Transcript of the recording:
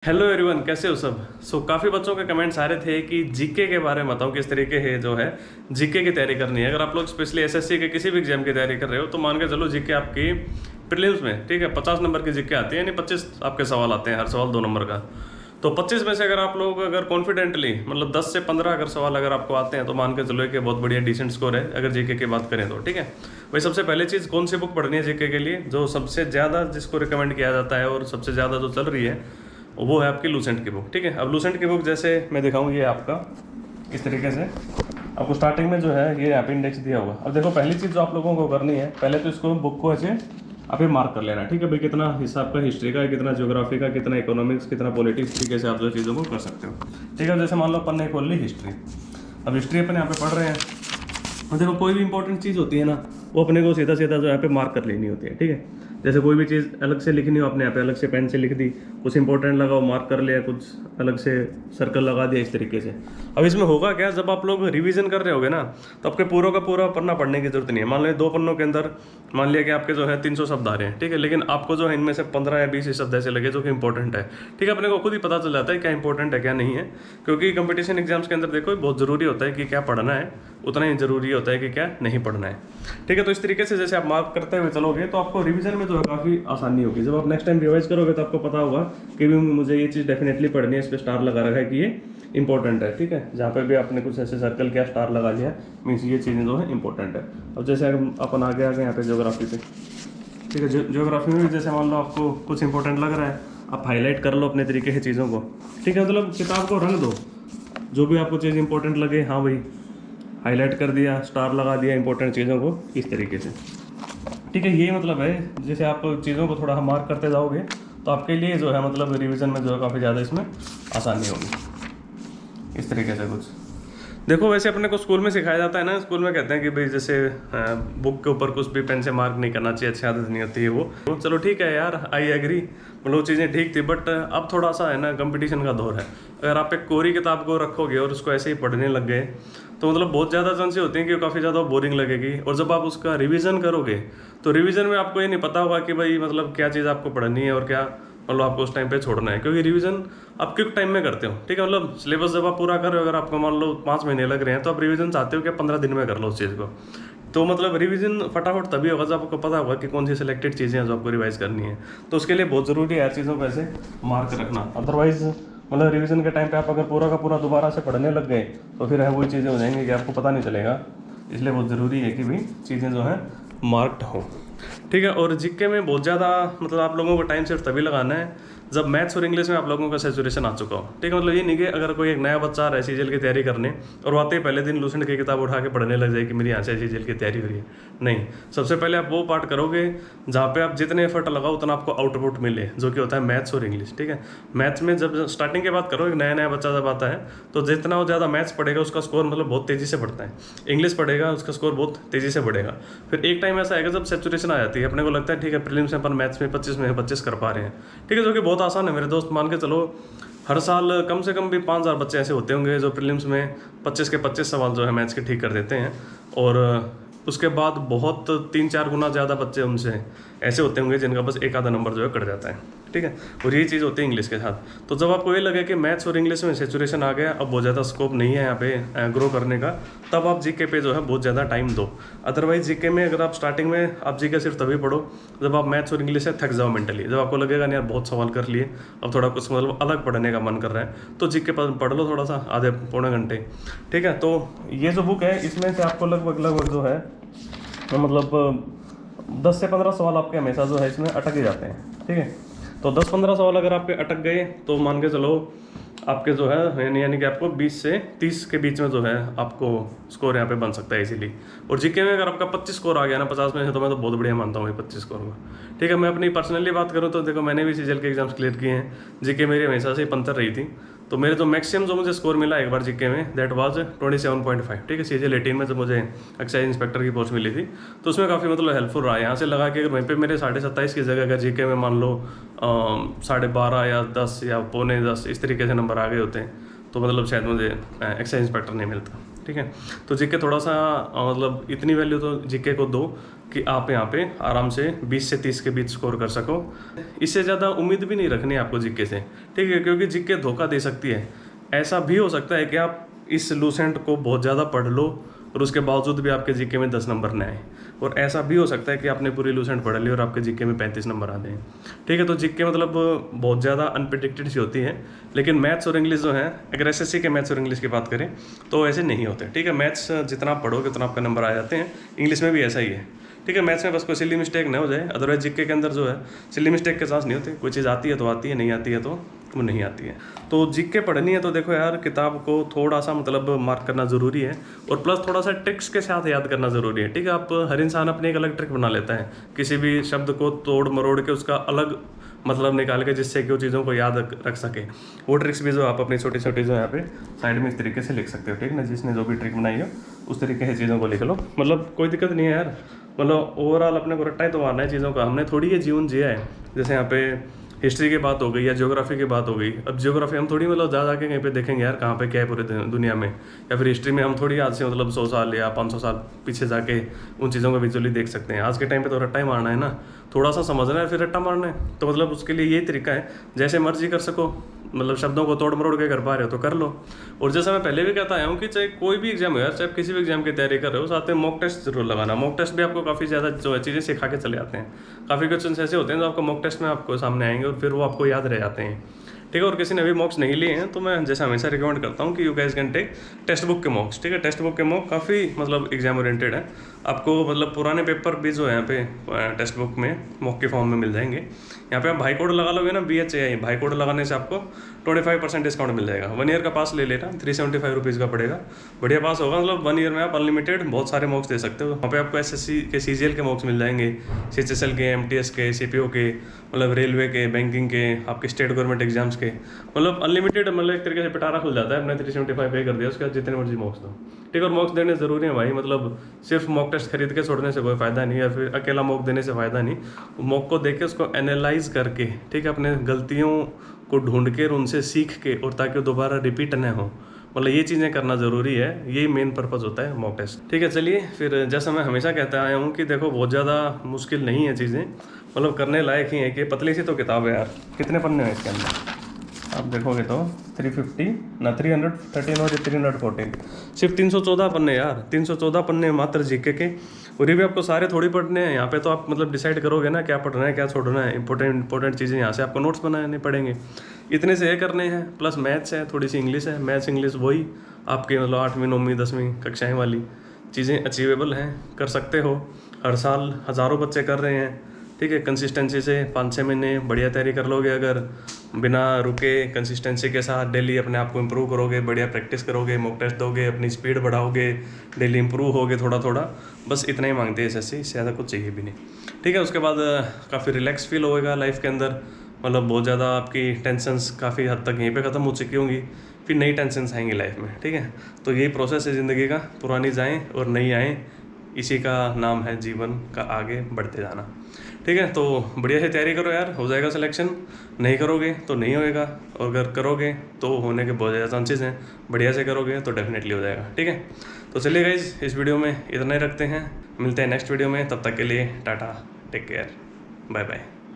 Hello everyone, कैसे हो सब। काफ़ी बच्चों के कमेंट्स आ रहे थे कि जीके के बारे में बताओ, किस तरीके है जो है जीके की तैयारी करनी है। अगर आप लोग स्पेशली एसएससी के किसी भी एग्जाम की तैयारी कर रहे हो तो मान के चलो जीके आपकी प्रीलिम्स में, ठीक है, 50 नंबर की जीके आती है, यानी 25 आपके सवाल आते हैं, हर सवाल 2 नंबर का। तो 25 में से अगर आप लोग अगर कॉन्फिडेंटली मतलब 10 से 15 अगर सवाल अगर आपको आते हैं तो मान के चलो कि बहुत बढ़िया डिसेंट स्कोर है अगर जीके की बात करें तो, ठीक है। भाई सबसे पहले चीज़ कौन सी बुक पढ़नी है जीके के लिए, जो सबसे ज़्यादा जिसको रिकमेंड किया जाता है और सबसे ज़्यादा जो चल रही है वो है आपकी लूसेंट की बुक, ठीक है। अब लूसेंट की बुक जैसे मैं दिखाऊँ, ये आपका इस तरीके से आपको स्टार्टिंग में जो है ये यहाँ पे इंडेक्स दिया होगा। अब देखो पहली चीज़ जो आप लोगों को करनी है, पहले तो इसको बुक को ऐसे आप ये मार्क कर लेना, ठीक है भाई, कितना हिस्सा आपका हिस्ट्री का, कितना ज्योग्राफी का, कितना इकोनॉमिक्स, कितना पॉलिटिक्स, तरीके से आप जो चीज़ों को कर सकते हो, ठीक है। जैसे मान लो अपन ने खोल ली हिस्ट्री, अब हिस्ट्री अपन यहाँ पे पढ़ रहे हैं और देखो कोई भी इंपॉर्टेंट चीज़ होती है ना, वो अपने को सीधा सीधा जो यहाँ पे मार्क कर लेनी होती है, ठीक है। जैसे कोई भी चीज़ अलग से लिखनी हो आपने यहाँ पे अलग से पेन से लिख दी, कुछ इंपॉर्टेंट लगा वो मार्क कर लिया, कुछ अलग से सर्कल लगा दिया, इस तरीके से। अब इसमें होगा क्या, जब आप लोग रिवीजन कर रहे होगे ना तो आपके पूरा का पूरा पन्ना पढ़ने की जरूरत नहीं है। मान लो 2 पन्नों के अंदर मान लिया कि आपके जो है 300 शब्द आ रहे हैं, ठीक है, लेकिन आपको जो है इनमें से 15 या 20 शब्द ऐसे लगे जो कि इंपॉर्टेंट है, ठीक है। अपने को खुद ही पता चल जाता है क्या इंपॉर्टेंट है क्या नहीं है, क्योंकि कंपटीशन एग्जाम्स के अंदर देखो बहुत ज़रूरी होता है कि क्या पढ़ना है, उतना ही जरूरी होता है कि क्या नहीं पढ़ना है, ठीक है। तो इस तरीके से जैसे आप मार्क करते हुए चलोगे तो आपको रिवीजन में जो है काफ़ी आसानी होगी। जब आप नेक्स्ट टाइम रिवाइज करोगे तो आपको पता होगा कि भी मुझे ये चीज़ डेफिनेटली पढ़नी है, इस पर स्टार लगा रखा है कि ये इंपॉर्टेंट है, ठीक है। जहाँ पे भी आपने कुछ ऐसे सर्कल किया, स्टार लगा लिया, मीन्स ये चीज़ें जो है इंपॉर्टेंट है। अब जैसे अपन आगे आ गए यहाँ पे ज्योग्राफी पे, ठीक है। ज्योग्राफी में भी जैसे मान लो आपको कुछ इंपॉर्टेंट लग रहा है, आप हाईलाइट कर लो अपने तरीके से चीज़ों को, ठीक है। मतलब किताब को रंग दो, जो भी आपको चीज़ इंपॉर्टेंट लगे, हाँ भाई हाईलाइट कर दिया, स्टार लगा दिया इंपॉर्टेंट चीज़ों को, इस तरीके से, ठीक है। ये मतलब है जैसे आप चीज़ों को थोड़ा मार्क करते जाओगे तो आपके लिए जो है मतलब रिवीजन में जो है काफ़ी ज़्यादा इसमें आसानी होगी, इस तरीके से कुछ। देखो वैसे अपने को स्कूल में सिखाया जाता है ना, स्कूल में कहते हैं कि भाई जैसे बुक के ऊपर कुछ भी पेन से मार्क नहीं करना चाहिए, अच्छी आदत नहीं होती है वो। तो चलो ठीक है यार, आई एग्री, मतलब चीज़ें ठीक थी, बट अब थोड़ा सा है ना कंपटीशन का दौर है। अगर आप एक कोरी किताब को रखोगे और उसको ऐसे ही पढ़ने लग गए तो मतलब बहुत ज़्यादा चांसेस होते हैं कि काफ़ी ज़्यादा बोरिंग लगेगी। और जब आप उसका रिवीजन करोगे तो रिवीजन में आपको ये नहीं पता होगा कि भाई मतलब क्या चीज़ आपको पढ़नी है और क्या मतलब आपको उस टाइम पे छोड़ना है, क्योंकि रिवीजन आप किस टाइम में करते हो, ठीक है। मतलब सिलेबस जब आप पूरा कर रहे हो, अगर आपको मान लो 5 महीने लग रहे हैं तो आप रिवीजन चाहते हो कि 15 दिन में कर लो उस चीज़ को। तो मतलब रिवीजन फटाफट तभी होगा जब आपको पता होगा कि कौन सी सिलेक्टेड चीज़ें हैं जो आपको रिवाइज करनी है। तो उसके लिए बहुत ज़रूरी है चीज़ों को ऐसे मार्क रखना, अदरवाइज मतलब रिवीजन के टाइम पे आप अगर पूरा का पूरा दोबारा से पढ़ने लग गए तो फिर है वही चीज़ें हो जाएंगी कि आपको पता नहीं चलेगा। इसलिए बहुत ज़रूरी है कि भाई चीज़ें जो है मार्क्ड हो, ठीक है। और जीके में बहुत ज़्यादा मतलब आप लोगों को टाइम सिर्फ तभी लगाना है जब मैथ्स और इंग्लिश में आप लोगों का सैचुरेशन आ चुका हो, ठीक है। मतलब ये नहीं कि अगर कोई एक नया बच्चा आ रहा है सीजीएल की तैयारी करने और वो आते ही पहले दिन लूसेंट की किताब उठा के पढ़ने लग जाए कि मेरी यहाँ से सीजीएल की तैयारी हो रही है, नहीं। सबसे पहले आप वो पार्ट करोगे जहाँ पे आप जितने एफर्ट लगाओ उतना आपको आउटपुट मिले, जो कि होता है मैथ्स और इंग्लिश, ठीक है। मैथ्स में जब स्टार्टिंग की बात करो, एक नया नया बच्चा जब आता है तो जितना वो ज़्यादा मैथ्स पढ़ेगा उसका स्कोर मतलब बहुत तेज़ी से बढ़ता है, इंग्लिश पढ़ेगा उसका स्कोर बहुत तेज़ी से बढ़ेगा। फिर एक टाइम ऐसा आएगा जब सेचुरेशन आ जाती है, अपने को लगता है ठीक है प्रीलिम्स में अपन मैथ्स में 25 में 25 कर पा रहे हैं, ठीक है, जो कि बहुत आसान है मेरे दोस्त। मान के चलो हर साल कम से कम भी 5000 बच्चे ऐसे होते होंगे जो प्रीलिम्स में 25 के 25 सवाल जो है मैथ्स के ठीक कर देते हैं, और उसके बाद बहुत 3-4 गुना ज़्यादा बच्चे उनसे ऐसे होते होंगे जिनका बस एक आधा नंबर जो है कट जाता है, ठीक है। और यही चीज़ होती है इंग्लिश के साथ। तो जब आपको ये लगे कि मैथ्स और इंग्लिश में सेचुरेशन आ गया, अब बहुत ज़्यादा स्कोप नहीं है यहाँ पे ग्रो करने का, तब आप जीके पे जो है बहुत ज़्यादा टाइम दो। अदरवाइज जीके में अगर आप स्टार्टिंग में आप जीके सिर्फ तभी पढ़ो जब आप मैथ्स और इंग्लिश से थक जाओ मेंटली, जब आपको लगेगा नहीं यार बहुत सवाल कर लिए, अब थोड़ा कुछ मतलब अलग पढ़ने का मन कर रहा है, तो जीके पढ़ लो थोड़ा सा, आधे पौने घंटे, ठीक है। तो ये जो बुक है इसमें से आपको लगभग जो है मतलब 10 से 15 सवाल आपके हमेशा जो है इसमें अटक ही जाते हैं, ठीक है। तो 10-15 सवाल अगर आपके अटक गए तो मान के चलो आपके जो है यानी कि आपको 20 से 30 के बीच में जो है आपको स्कोर यहाँ पे बन सकता है इजीली। और जीके में अगर आपका 25 स्कोर आ गया ना 50 में से, तो मैं तो बहुत बढ़िया मानता हूँ 25 स्कोर को, ठीक है। मैं अपनी पर्सनली बात करूँ तो देखो मैंने भी सीजीएल के एग्जाम्स क्लियर किए हैं, जीके मेरी हमेशा से ही पंतर रही थी। तो मेरे तो मैक्सिमम जो मुझे स्कोर मिला एक बार जीके में दैट वाज 27.5, ठीक है। सीजीएल 18 में जब मुझे एक्साइज इंस्पेक्टर की पोस्ट मिली थी तो उसमें काफ़ी मतलब हेल्पफुल रहा। यहाँ से लगा कि अगर वहीं पे मेरे 27.5 की जगह अगर जीके में मान लो 12.5 या 10 या पौने 10 इस तरीके से नंबर आ गए होते हैं तो मतलब शायद मुझे एक्साइज इंस्पेक्टर नहीं मिलता। ठीक है। तो जीके थोड़ा सा मतलब इतनी वैल्यू तो जीके को दो कि आप यहाँ पे आराम से 20 से 30 के बीच स्कोर कर सको। इससे ज़्यादा उम्मीद भी नहीं रखनी है आपको जीके से, ठीक है, क्योंकि जीके धोखा दे सकती है। ऐसा भी हो सकता है कि आप इस लूसेंट को बहुत ज़्यादा पढ़ लो और उसके बावजूद भी आपके जीके में 10 नंबर न आए, और ऐसा भी हो सकता है कि आपने पूरी लूसेंट पढ़ ली और आपके जीके में 35 नंबर आ गए, ठीक है। तो जीके मतलब बहुत ज़्यादा अनप्रिडिक्टेड सी होती है। लेकिन मैथ्स और इंग्लिश जो है, अगर एसएससी के मैथ्स और इंग्लिश की बात करें तो ऐसे नहीं होते, ठीक है। मैथ्स जितना आप पढ़ोगे उतना आपका नंबर आ जाते हैं, इंग्लिश में भी ऐसा ही है, ठीक है। मैथ्स में बस कोई सिली मिस्टेक ना हो जाए, अदरवाइज जीके के अंदर जो है सिली मिस्टेक के चांस नहीं होते। कोई चीज़ आती है तो आती है, नहीं आती है तो वो नहीं आती है। तो जीके पढ़नी है तो देखो यार, किताब को थोड़ा सा मतलब मार्क करना ज़रूरी है, और प्लस थोड़ा सा ट्रिक्स के साथ याद करना ज़रूरी है, ठीक है। आप हर इंसान अपनी एक अलग ट्रिक बना लेता है, किसी भी शब्द को तोड़ मरोड़ के उसका अलग मतलब निकाल के जिससे कि वो चीज़ों को याद रख सके। वो ट्रिक्स भी जो आप अपनी छोटी छोटी जो यहाँ पे साइड में इस तरीके से लिख सकते हो, ठीक ना। जिसने जो भी ट्रिक बनाई हो उस तरीके से चीज़ों को लिख लो, मतलब कोई दिक्कत नहीं है यार। मतलब ओवरऑल अपने को रट्टा ही तो मारना है चीज़ों का, हमने थोड़ी ये जीवन जिया है। जैसे यहाँ पे हिस्ट्री की बात हो गई या ज्योग्राफी की बात हो गई, अब ज्योग्राफी हम थोड़ी मतलब जा जाके कहीं पे देखेंगे यार कहाँ पे क्या है पूरे दुनिया में, या फिर हिस्ट्री में हम थोड़ी आज से मतलब 100 साल या 500 साल पीछे जाके उन चीज़ों को विजुअली देख सकते हैं। आज के टाइम पे तो रट्टा ही मारना है ना, थोड़ा सा समझना है फिर रट्टा मारना है। तो मतलब उसके लिए यही तरीका है, जैसे मर्जी कर सको, मतलब शब्दों को तोड़ मरोड़ के कर पा रहे हो तो कर लो। और जैसा मैं पहले भी कहता आया हूँ कि चाहे कोई भी एग्जाम हो यार, चाहे किसी भी एग्जाम की तैयारी कर रहे हो, साथ में मॉक टेस्ट जरूर लगाना। मॉक टेस्ट भी आपको काफ़ी ज़्यादा जो है चीज़ें सिखा के चले आते हैं। काफ़ी क्वेश्चन ऐसे होते हैं जो आपको मॉक टेस्ट में आपको सामने आएंगे और फिर वो आपको याद रह जाते हैं, ठीक है। और किसी ने अभी मॉक्स नहीं लिए हैं तो मैं जैसा हमेशा रिकमेंड करता हूँ कि you guys can take text book के मॉक्स, ठीक है। टेक्स्ट बुक के मॉक काफ़ी मतलब एग्जाम ओरिएंटेड है। आपको मतलब पुराने पेपर भी जो है यहाँ पे टेक्स्ट बुक में मॉक के फॉर्म में मिल जाएंगे। यहाँ पे आप भाई कोड लगा लोगे ना, BHAI भाई कोड लगाने से आपको 25% डिस्काउंट मिल जाएगा। 1 ईयर का पास ले लेना, 375 रुपीज़ का पड़ेगा, बढ़िया पास होगा। मतलब 1 ईयर में आप अनलिमिटेड बहुत सारे मॉक्स दे सकते हो। वहाँ पे आपको SSC के CGL के मॉक्स मिल जाएंगे, CHSL के, MTS के, CPO के, मतलब रेलवे के, बैंकिंग के, आपके स्टेट गवर्नमेंट एग्जाम्स के, मतलब अनलिमिटेड, मतलब एक तरीके से पिटारा खुल जाता है। अपने 375 पे कर दिया, उसके बाद जितने मर्जी मॉक्स दो, ठीक है। और मॉक्स देने ज़रूरी है भाई, मतलब सिर्फ मॉक टेस्ट खरीद के छोड़ने से कोई फ़ायदा नहीं, या फिर अकेला मॉक देने से फ़ायदा नहीं। मॉक को देख के उसको एनालाइज करके, ठीक है, अपने गलतियों को ढूंढ के और उनसे सीख के, और ताकि वो दोबारा रिपीट न हो, मतलब ये चीज़ें करना ज़रूरी है। यही मेन पर्पज़ होता है मॉक टेस्ट, ठीक है। चलिए फिर, जैसा मैं हमेशा कहता आया हूँ कि देखो बहुत ज़्यादा मुश्किल नहीं है चीज़ें, मतलब करने लायक ही है। कि पतली सी तो किताब है यार, कितने पन्ने हैं इसके अंदर आप देखोगे तो 350 ना 313 और 314, सिर्फ 314 पन्ने यार, 314 पन्ने मात्र जीके के। और ये भी आपको सारे थोड़ी पढ़ने हैं। यहाँ पे तो आप मतलब डिसाइड करोगे ना क्या पढ़ना है क्या छोड़ना है। इंपॉर्टेंट चीज़ें यहाँ से आपको नोट्स बनाने पड़ेंगे, इतने से ये करने हैं। प्लस मैथ्स है, थोड़ी सी इंग्लिश है, मैथ्स इंग्लिश वही आपके मतलब 8वीं 9वीं 10वीं कक्षाएँ वाली चीज़ें अचीवेबल हैं, कर सकते हो। हर साल हज़ारों बच्चे कर रहे हैं, ठीक है। कंसिस्टेंसी से 5-6 महीने बढ़िया तैयारी कर लोगे, अगर बिना रुके कंसिस्टेंसी के साथ डेली अपने आप को इम्प्रूव करोगे, बढ़िया प्रैक्टिस करोगे, मॉक टेस्ट दोगे, अपनी स्पीड बढ़ाओगे, डेली इम्प्रूव होगे थोड़ा थोड़ा, बस इतना ही मांगते हैं SSC, इससे ज़्यादा कुछ चाहिए भी नहीं, ठीक है। उसके बाद काफ़ी रिलैक्स फील होएगा लाइफ के अंदर, मतलब बहुत ज़्यादा आपकी टेंशन्स काफ़ी हद तक यहीं पे ख़त्म हो चुकी होंगी, फिर नई टेंशन्स आएंगी लाइफ में, ठीक है। तो यही प्रोसेस है ज़िंदगी का, पुरानी जाएँ और नई आएँ, इसी का नाम है जीवन का आगे बढ़ते जाना, ठीक है। तो बढ़िया से तैयारी करो यार, हो जाएगा सिलेक्शन। नहीं करोगे तो नहीं होएगा, और अगर करोगे तो होने के बहुत ज़्यादा चांसेस हैं। बढ़िया से करोगे तो डेफिनेटली हो जाएगा, ठीक है। तो चलिए गाइज, इस वीडियो में इतना ही रखते हैं, मिलते हैं नेक्स्ट वीडियो में। तब तक के लिए tata, take care, bye bye.